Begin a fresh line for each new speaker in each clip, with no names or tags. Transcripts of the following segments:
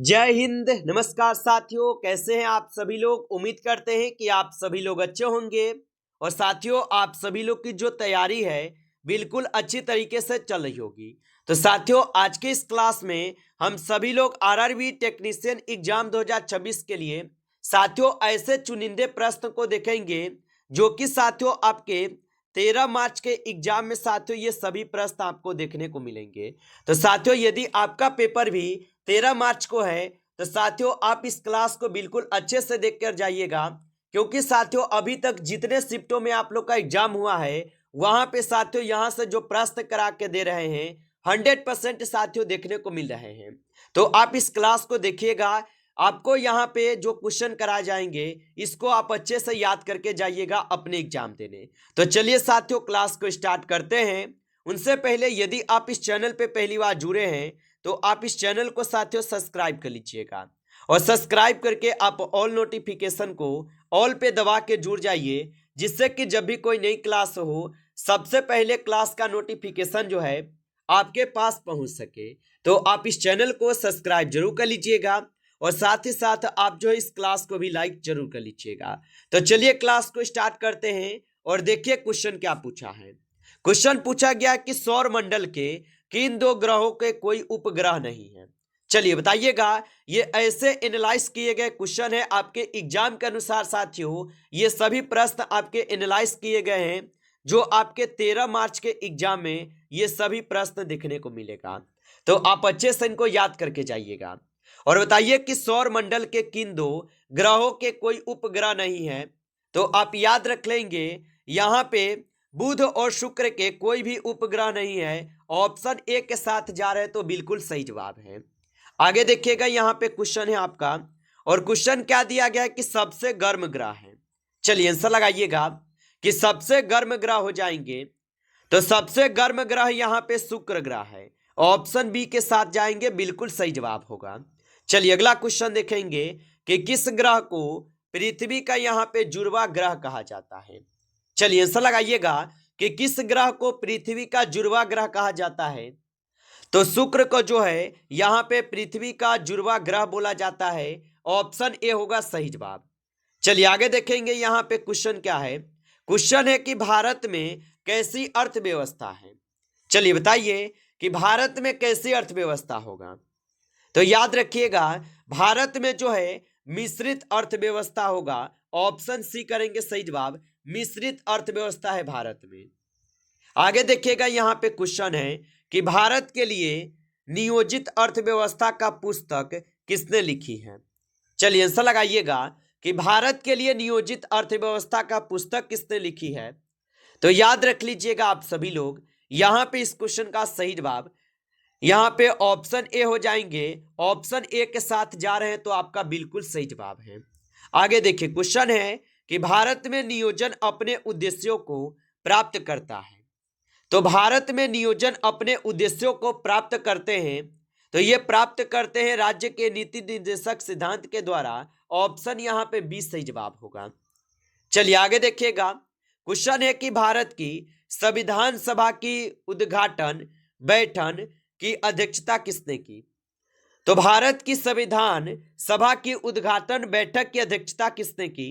जय हिंद। नमस्कार साथियों, कैसे हैं आप सभी लोग। उम्मीद करते हैं कि आप सभी लोग अच्छे होंगे। और साथियों, आप सभी लोग की जो तैयारी है बिल्कुल अच्छी तरीके से चल रही होगी। तो साथियों, आज के इस क्लास में हम सभी लोग आरआरबी टेक्नीशियन एग्जाम 2026 के लिए साथियों ऐसे चुनिंदे प्रश्न को देखेंगे जो कि साथियों आपके 13 मार्च के एग्जाम में साथियों ये सभी प्रश्न आपको देखने को मिलेंगे। तो साथियों, यदि आपका पेपर भी 13 मार्च को है तो साथियों आप इस क्लास को बिल्कुल अच्छे से देखकर जाइएगा, क्योंकि साथियों अभी तक जितने शिफ्टों में आप लोग का एग्जाम हुआ है वहां पे साथियों यहां से जो प्रश्न करा के दे रहे हैं 100% साथियों देखने को मिल रहे हैं। तो आप इस क्लास को देखिएगा, आपको यहाँ पे जो क्वेश्चन कराए जाएंगे इसको आप अच्छे से याद करके जाइएगा अपने एग्जाम देने। तो चलिए साथियों, क्लास को स्टार्ट करते हैं। उनसे पहले यदि आप इस चैनल पे पहली बार जुड़े हैं तो आप इस चैनल को साथियों सब्सक्राइब कर लीजिएगा, और सब्सक्राइब करके आप ऑल नोटिफिकेशन को ऑल पे दबा के जुड़ जाइए, जिससे कि जब भी कोई नई क्लास हो सबसे पहले क्लास का नोटिफिकेशन जो है आपके पास पहुंच सके। तो आप इस चैनल को सब्सक्राइब जरूर कर लीजिएगा, और साथ ही साथ आप जो इस क्लास को भी लाइक जरूर कर लीजिएगा। तो चलिए क्लास को स्टार्ट करते हैं और देखिए क्वेश्चन क्या पूछा है। क्वेश्चन पूछा गया कि सौर मंडल के किन दो ग्रहों के कोई उपग्रह नहीं है। चलिए बताइएगा। ये ऐसे एनालाइज किए गए क्वेश्चन है आपके एग्जाम के अनुसार साथियों, ये सभी प्रश्न आपके एनालाइज किए गए हैं जो आपके 13 मार्च के एग्जाम में ये सभी प्रश्न देखने को मिलेगा। तो आप अच्छे से इनको याद करके जाइएगा और बताइए कि सौर मंडल के किन दो ग्रहों के कोई उपग्रह नहीं है। तो आप याद रख लेंगे, यहां पे बुध और शुक्र के कोई भी उपग्रह नहीं है। ऑप्शन ए के साथ जा रहे हैं तो बिल्कुल सही जवाब है। आगे देखिएगा, यहां पे क्वेश्चन है आपका, और क्वेश्चन क्या दिया गया है कि सबसे गर्म ग्रह है। चलिए आंसर लगाइएगा कि सबसे गर्म ग्रह हो जाएंगे। तो सबसे गर्म ग्रह यहां पे शुक्र ग्रह है। ऑप्शन बी के साथ जाएंगे, बिल्कुल सही जवाब होगा। चलिए अगला क्वेश्चन देखेंगे कि किस ग्रह को पृथ्वी का यहां पे जुड़वा ग्रह कहा जाता है। चलिए आंसर लगाइएगा कि किस ग्रह को पृथ्वी का जुड़वा ग्रह कहा जाता है। तो शुक्र को जो है यहां पे पृथ्वी का जुड़वा ग्रह बोला जाता है। ऑप्शन ए होगा सही जवाब। चलिए आगे देखेंगे, यहां पे क्वेश्चन क्या है। क्वेश्चन है कि भारत में कैसी अर्थव्यवस्था है। चलिए बताइए कि भारत में कैसी अर्थव्यवस्था होगा। तो याद रखिएगा, भारत में जो है मिश्रित अर्थव्यवस्था होगा। ऑप्शन सी करेंगे सही जवाब, मिश्रित अर्थव्यवस्था है भारत में। आगे देखिएगा, यहां पे क्वेश्चन है कि भारत के लिए नियोजित अर्थव्यवस्था का पुस्तक किसने लिखी है। चलिए आंसर लगाइएगा कि भारत के लिए नियोजित अर्थव्यवस्था का पुस्तक किसने लिखी है। तो याद रख लीजिएगा आप सभी लोग, यहां पे इस क्वेश्चन का सही जवाब यहां पे ऑप्शन ए हो जाएंगे। ऑप्शन ए के साथ जा रहे हैं तो आपका बिल्कुल सही जवाब है। आगे देखिए, क्वेश्चन है कि भारत में नियोजन अपने उद्देश्यों को प्राप्त करता है। तो भारत में नियोजन अपने उद्देश्यों को प्राप्त करते हैं, तो ये प्राप्त करते हैं राज्य के नीति निर्देशक सिद्धांत के द्वारा। ऑप्शन यहां पे बी सही जवाब होगा। चलिए आगे देखिएगा, क्वेश्चन है कि भारत की संविधान सभा की उद्घाटन बैठक की अध्यक्षता किसने की। तो भारत की संविधान सभा की उद्घाटन बैठक की अध्यक्षता किसने की।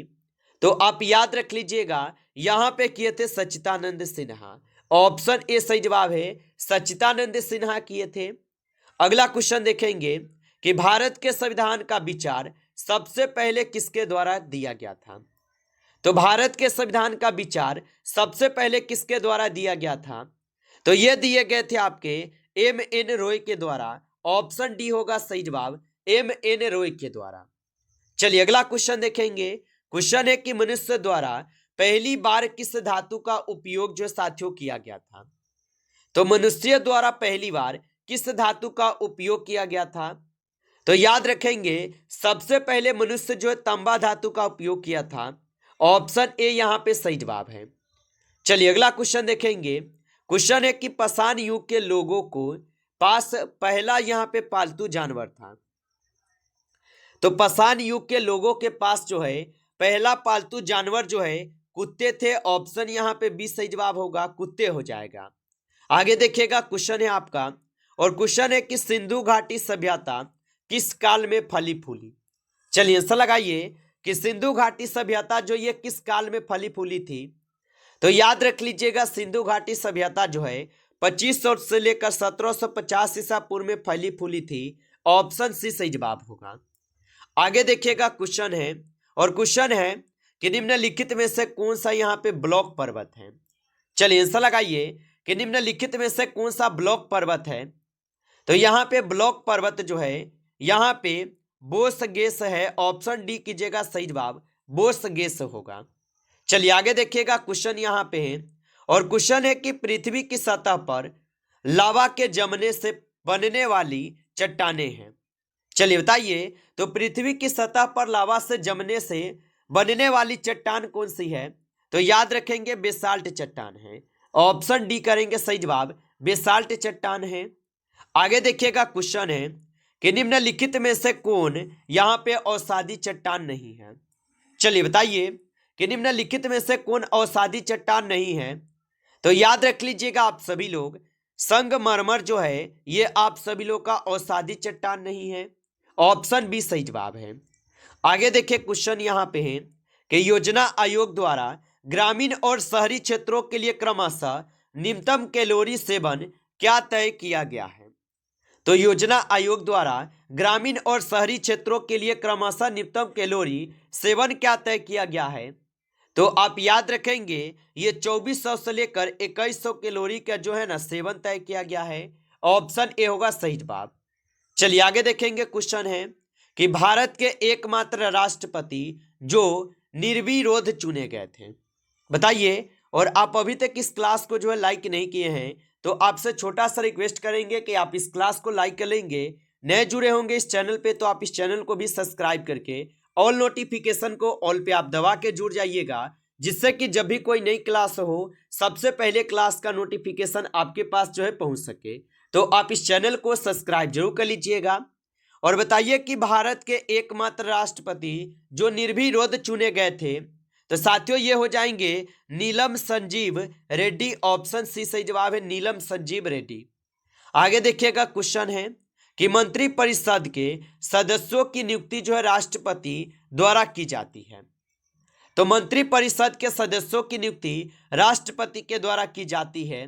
तो आप याद रख लीजिएगा, यहां पे किए थे सच्चिदानंद सिन्हा। ऑप्शन ए सही जवाब है, सच्चिदानंद सिन्हा किए थे। अगला क्वेश्चन देखेंगे कि भारत के संविधान का विचार सबसे पहले किसके द्वारा दिया गया था। तो भारत के संविधान का विचार सबसे पहले किसके द्वारा दिया गया था। तो ये दिए गए थे आपके एम.एन. रॉय के द्वारा। ऑप्शन डी होगा सही जवाब, एम.एन. रॉय के द्वारा। चलिए अगला क्वेश्चन देखेंगे। क्वेश्चन है कि मनुष्य द्वारा पहली बार किस धातु का उपयोग जो साथियों किया गया था। तो मनुष्य द्वारा पहली बार किस धातु का उपयोग किया गया था। तो याद रखेंगे, सबसे पहले मनुष्य जो है तांबा धातु का उपयोग किया था। ऑप्शन ए यहां पे सही जवाब है। चलिए अगला क्वेश्चन देखेंगे। क्वेश्चन है कि पाषाण युग के लोगों को पास पहला यहां पे पालतू जानवर था। तो पाषाण युग के लोगों के पास जो है पहला पालतू जानवर जो है कुत्ते थे। ऑप्शन यहां पे बी सही जवाब होगा, कुत्ते हो जाएगा। आगे देखिएगा, क्वेश्चन है आपका, और क्वेश्चन है कि सिंधु घाटी सभ्यता किस काल में फली फूली? चलिए आंसर लगाइए कि सिंधु घाटी सभ्यता जो ये किस काल में फली फूली थी? तो याद रख लीजिएगा, सिंधु घाटी सभ्यता जो है 2500 से लेकर 1750 ईसा पूर्व में फैली फूली थी। ऑप्शन सी सही जवाब होगा। आगे देखिएगा क्वेश्चन है, और क्वेश्चन है कि निम्नलिखित में से कौन सा यहाँ पे ब्लॉक पर्वत है? चलिए आंसर लगाइए कि निम्नलिखित में से कौन सा ब्लॉक पर्वत है? तो यहाँ पे ब्लॉक पर्वत जो है यहाँ पे बोसगेस है। ऑप्शन डी कीजिएगा सही जवाब, बोसगेस होगा। चलिए आगे देखिएगा क्वेश्चन यहाँ पे है, और क्वेश्चन है कि पृथ्वी की सतह पर लावा के जमने से बनने वाली चट्टानें हैं। चलिए बताइए, तो पृथ्वी की सतह पर लावा से जमने से बनने वाली चट्टान कौन सी है? तो याद रखेंगे बेसाल्ट चट्टान है। ऑप्शन डी करेंगे सही जवाब, बेसाल्ट चट्टान है। आगे देखिएगा क्वेश्चन है कि निम्नलिखित में से कौन यहाँ पे अवसादी चट्टान नहीं है? चलिए बताइए कि निम्नलिखित में से कौन अवसादी चट्टान नहीं है? तो याद रख लीजिएगा आप सभी लोग, संगमरमर जो है ये आप सभी लोग का अवसादी चट्टान नहीं है। ऑप्शन बी सही जवाब है। आगे देखिए क्वेश्चन यहाँ पे है कि योजना आयोग द्वारा ग्रामीण और शहरी क्षेत्रों के लिए क्रमशः न्यूनतम कैलोरी सेवन क्या तय किया गया है? तो योजना आयोग द्वारा ग्रामीण और शहरी क्षेत्रों के लिए क्रमशः न्यूनतम कैलोरी सेवन क्या तय किया गया है? तो आप याद रखेंगे ये 2400 से लेकर 2100 कैलोरी का जो है ना सेवन तय किया गया है। ऑप्शन ए होगा सही जवाब। चलिए आगे देखेंगे क्वेश्चन है कि भारत के एकमात्र राष्ट्रपति जो निर्विरोध चुने गए थे, बताइए। और आप अभी तक इस क्लास को जो है लाइक नहीं किए हैं तो आपसे छोटा सा रिक्वेस्ट करेंगे कि आप इस क्लास को लाइक कर लेंगे। नए जुड़े होंगे इस चैनल पे तो आप इस चैनल को भी सब्सक्राइब करके ऑल नोटिफिकेशन को ऑल पे आप दबा के जुड़ जाइएगा, जिससे कि जब भी कोई नई क्लास हो सबसे पहले क्लास का नोटिफिकेशन आपके पास जो है पहुंच सके। तो आप इस चैनल को सब्सक्राइब जरूर कर लीजिएगा। और बताइए कि भारत के एकमात्र राष्ट्रपति जो निर्विरोध चुने गए थे, तो साथियों ये हो जाएंगे नीलम संजीव रेड्डी। ऑप्शन सी सही जवाब है, नीलम संजीव रेड्डी। आगे देखिएगा क्वेश्चन है कि मंत्रिपरिषद के सदस्यों की नियुक्ति जो है राष्ट्रपति द्वारा की जाती है। तो मंत्रिपरिषद के सदस्यों की नियुक्ति राष्ट्रपति के द्वारा की जाती है।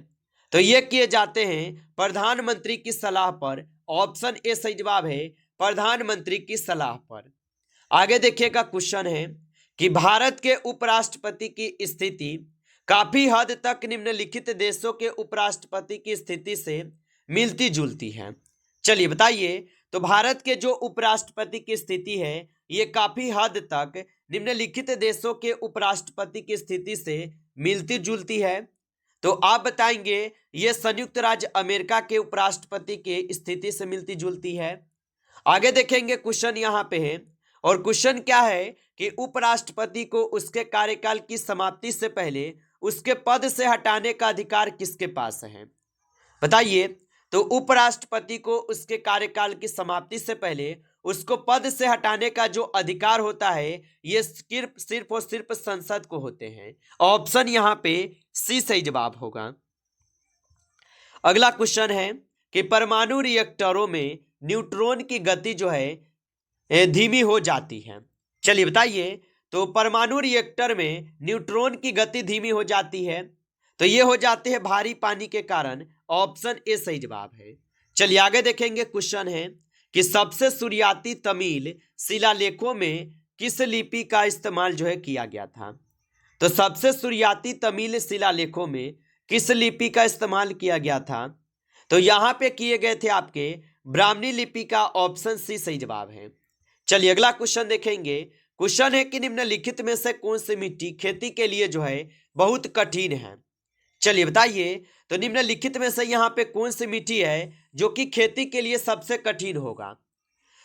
तो ये किए जाते हैं प्रधानमंत्री की सलाह पर। ऑप्शन ए सही जवाब है, प्रधानमंत्री की सलाह पर। आगे देखिएगा क्वेश्चन है कि भारत के उपराष्ट्रपति की स्थिति काफी हद तक निम्नलिखित देशों के उपराष्ट्रपति की स्थिति से मिलती जुलती है। चलिए बताइए, तो भारत के जो उपराष्ट्रपति की स्थिति है ये काफी हद तक निम्नलिखित देशों के उपराष्ट्रपति की स्थिति से मिलती जुलती है। तो आप बताएंगे ये संयुक्त राज्य अमेरिका के उपराष्ट्रपति की स्थिति से मिलती जुलती है। आगे देखेंगे क्वेश्चन यहाँ पे है, और क्वेश्चन क्या है कि उपराष्ट्रपति को उसके कार्यकाल की समाप्ति से पहले उसके पद से हटाने का अधिकार किसके पास है? बताइए, तो उपराष्ट्रपति को उसके कार्यकाल की समाप्ति से पहले उसको पद से हटाने का जो अधिकार होता है ये सिर्फ और सिर्फ संसद को होते हैं। ऑप्शन यहाँ पे सी सही जवाब होगा। अगला क्वेश्चन है कि परमाणु रिएक्टरों में न्यूट्रॉन की गति जो है धीमी हो जाती है। चलिए बताइए, तो परमाणु रिएक्टर में न्यूट्रॉन की गति धीमी हो जाती है, तो ये हो जाते हैं भारी पानी के कारण। ऑप्शन ए सही जवाब है। चलिए आगे देखेंगे क्वेश्चन है कि सबसे शुरुआती तमिल शिलालेखों में किस लिपि का इस्तेमाल जो है किया गया था? तो सबसे शुरुआती तमिल शिलालेखों में किस लिपि का इस्तेमाल किया गया था? तो यहाँ पे किए गए थे आपके ब्राह्मणी लिपि का। ऑप्शन सी सही जवाब है। चलिए अगला क्वेश्चन देखेंगे। क्वेश्चन है कि निम्नलिखित में से कौन सी मिट्टी खेती के लिए जो है बहुत कठिन है? चलिए बताइए, तो निम्नलिखित में से यहाँ पे कौन सी मिट्टी है जो कि खेती के लिए सबसे कठिन होगा?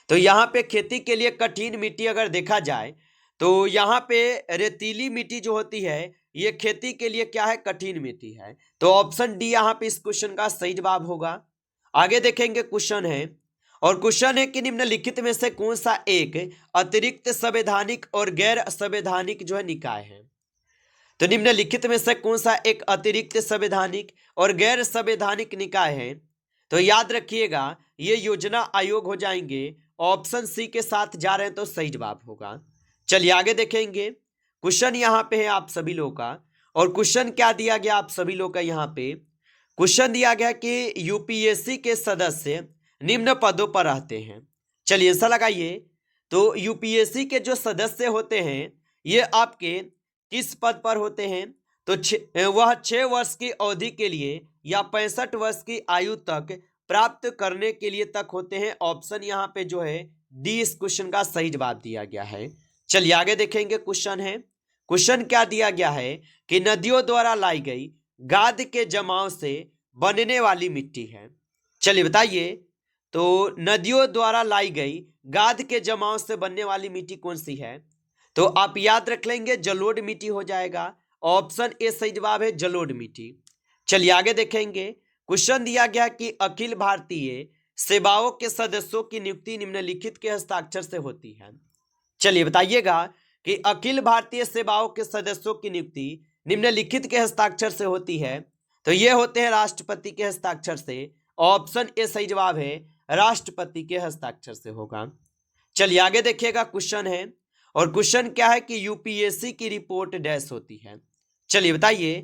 तो यहाँ पे खेती के लिए कठिन मिट्टी अगर देखा जाए तो यहाँ पे रेतीली मिट्टी जो होती है ये खेती के लिए क्या है, कठिन मिट्टी है। तो ऑप्शन डी यहाँ पे इस क्वेश्चन का सही जवाब होगा। आगे देखेंगे क्वेश्चन है, और क्वेश्चन है कि निम्नलिखित में से कौन सा एक अतिरिक्त संवैधानिक और गैर संवैधानिक जो है निकाय है? तो निम्नलिखित में से कौन सा एक अतिरिक्त संवैधानिक और गैर संवैधानिक निकाय है? तो याद रखिएगा ये योजना आयोग हो जाएंगे। ऑप्शन सी के साथ जा रहे हैं तो सही जवाब होगा। चलिए आगे देखेंगे। क्वेश्चन यहाँ पे है आप सभी लोगों का, और क्वेश्चन क्या दिया गया आप सभी लोग का। यहाँ पे क्वेश्चन दिया गया कि यूपीएससी के सदस्य निम्न पदों पर रहते हैं। चलिए ऐसा लगाइए। तो यूपीएससी के जो सदस्य होते हैं ये आपके किस पद पर होते हैं, तो वह 6 वर्ष की अवधि के लिए या 65 वर्ष की आयु तक प्राप्त करने के लिए तक होते हैं। ऑप्शन यहाँ पे जो है डी इस क्वेश्चन का सही जवाब दिया गया है। चलिए आगे देखेंगे। क्वेश्चन है, क्वेश्चन क्या दिया गया है कि नदियों द्वारा लाई गई गाद के जमाव से बनने वाली मिट्टी है। चलिए बताइए, तो नदियों द्वारा लाई गई गाद के जमाव से बनने वाली मिट्टी कौन सी है। तो आप याद रख लेंगे जलोढ़ मिट्टी हो जाएगा। ऑप्शन ए सही जवाब है, जलोढ़ मिट्टी। चलिए आगे देखेंगे। क्वेश्चन दिया गया कि अखिल भारतीय सेवाओं के सदस्यों की नियुक्ति निम्नलिखित के हस्ताक्षर से होती है। चलिए बताइएगा कि अखिल भारतीय सेवाओं के सदस्यों की नियुक्ति निम्नलिखित के हस्ताक्षर से होती है। तो ये होते हैं राष्ट्रपति के हस्ताक्षर से। ऑप्शन ए सही जवाब है, राष्ट्रपति के हस्ताक्षर से होगा। चलिए आगे देखिएगा। क्वेश्चन है, और क्वेश्चन क्या है कि यूपीएससी की रिपोर्ट डैश होती है। चलिए बताइए,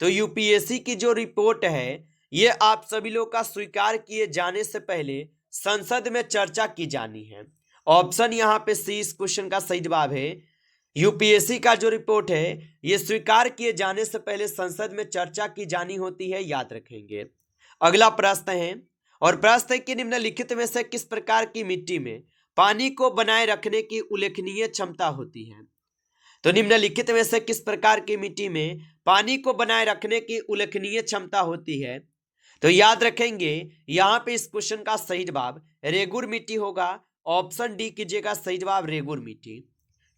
तो यूपीएससी की जो रिपोर्ट है ये आप सभी लोग का स्वीकार किए जाने से पहले संसद में चर्चा की जानी है। ऑप्शन यहाँ पे सी इस क्वेश्चन का सही जवाब है। यूपीएससी का जो रिपोर्ट है ये स्वीकार किए जाने से पहले संसद में चर्चा की जानी होती है, याद रखेंगे। अगला प्रश्न है, और प्रश्न है कि निम्नलिखित में से किस प्रकार की मिट्टी में पानी को बनाए रखने की उल्लेखनीय क्षमता होती है। तो निम्नलिखित में से किस प्रकार की मिट्टी में पानी को बनाए रखने की उल्लेखनीय क्षमता होती है। तो याद रखेंगे यहाँ पे इस क्वेश्चन का सही जवाब रेगुर मिट्टी होगा। ऑप्शन डी कीजिएगा सही जवाब, रेगुर मिट्टी।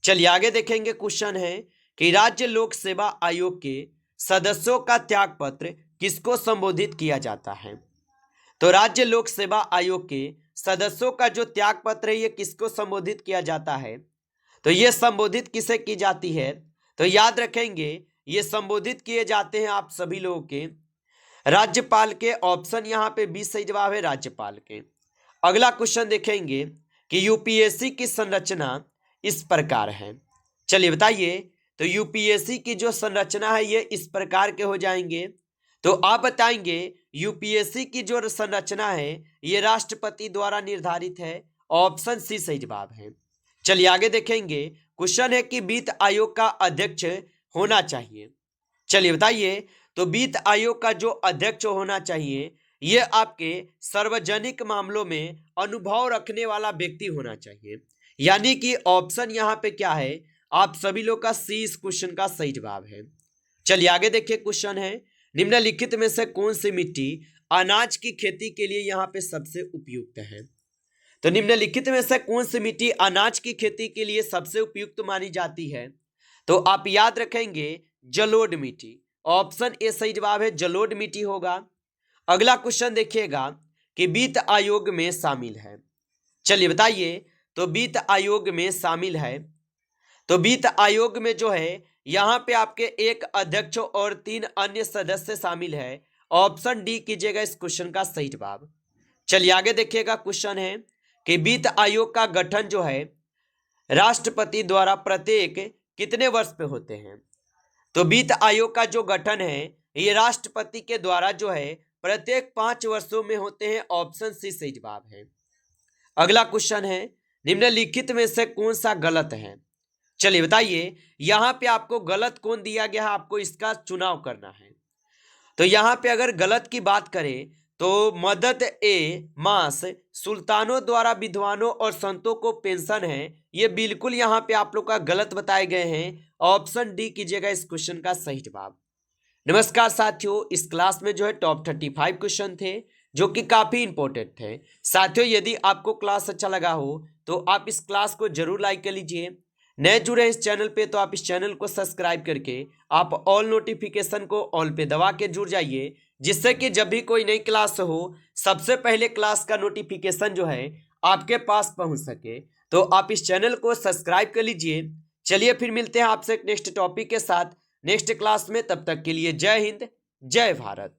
चलिए आगे देखेंगे। क्वेश्चन है कि राज्य लोक सेवा आयोग के सदस्यों का त्याग पत्र किसको संबोधित किया जाता है। तो राज्य लोक सेवा आयोग के सदस्यों का जो त्याग पत्र है ये किसको संबोधित किया जाता है। तो ये संबोधित किसे की जाती है। तो याद रखेंगे ये संबोधित किए जाते हैं आप सभी लोगों के राज्यपाल के। ऑप्शन यहाँ पे बी सही जवाब है, राज्यपाल के। अगला क्वेश्चन देखेंगे कि यूपीएससी की संरचना इस प्रकार है। चलिए बताइए, तो यूपीएससी की जो संरचना है ये इस प्रकार के हो जाएंगे। तो आप बताएंगे यूपीएससी की जो संरचना है ये राष्ट्रपति द्वारा निर्धारित है। ऑप्शन सी सही जवाब है। चलिए आगे देखेंगे। क्वेश्चन है कि वित्त आयोग का अध्यक्ष होना चाहिए। चलिए बताइए, तो वित्त आयोग का जो अध्यक्ष होना चाहिए ये आपके सार्वजनिक मामलों में अनुभव रखने वाला व्यक्ति होना चाहिए। यानी कि ऑप्शन यहाँ पे क्या है, आप सभी लोग का सी इस क्वेश्चन का सही जवाब है। चलिए आगे देखिए। क्वेश्चन है, निम्नलिखित में से कौन सी मिट्टी अनाज की खेती के लिए यहाँ पे सबसे उपयुक्त है। तो निम्नलिखित में से कौन सी मिट्टी अनाज की खेती के लिए सबसे उपयुक्त मानी जाती है। तो आप याद रखेंगे जलोढ़ मिट्टी। ऑप्शन ए सही जवाब है, जलोढ़ मिट्टी होगा। अगला क्वेश्चन देखिएगा कि वित्त आयोग में शामिल है। चलिए बताइए, तो वित्त आयोग में शामिल है। तो वित्त आयोग में जो है यहाँ पे आपके एक अध्यक्ष और 3 अन्य सदस्य शामिल है। ऑप्शन डी कीजिएगा इस क्वेश्चन का सही जवाब। चलिए आगे देखिएगा। क्वेश्चन है कि वित्त आयोग का गठन जो है राष्ट्रपति द्वारा प्रत्येक कितने वर्ष पे होते हैं। तो वित्त आयोग का जो गठन है ये राष्ट्रपति के द्वारा जो है प्रत्येक 5 वर्षों में होते हैं। ऑप्शन सी सही जवाब है। अगला क्वेश्चन है, निम्नलिखित में से कौन सा गलत है। चलिए बताइए, यहाँ पे आपको गलत कौन दिया गया है, आपको इसका चुनाव करना है। तो यहाँ पे अगर गलत की बात करें तो मदद ए मास सुल्तानों द्वारा विद्वानों और संतों को पेंशन है, ये बिल्कुल यहाँ पे आप लोग का गलत बताए गए हैं। ऑप्शन डी कीजिएगा इस क्वेश्चन का सही जवाब। नमस्कार साथियों, इस क्लास में जो है टॉप 35 क्वेश्चन थे जो कि काफी इंपॉर्टेंट थे। साथियों यदि आपको क्लास अच्छा लगा हो तो आप इस क्लास को जरूर लाइक कर लीजिए। नए जुड़े इस चैनल पे तो आप इस चैनल को सब्सक्राइब करके आप ऑल नोटिफिकेशन को ऑल पे दबा के जुड़ जाइए, जिससे कि जब भी कोई नई क्लास हो सबसे पहले क्लास का नोटिफिकेशन जो है आपके पास पहुंच सके। तो आप इस चैनल को सब्सक्राइब कर लीजिए। चलिए फिर मिलते हैं आपसे नेक्स्ट टॉपिक के साथ नेक्स्ट क्लास में। तब तक के लिए जय हिंद, जय भारत।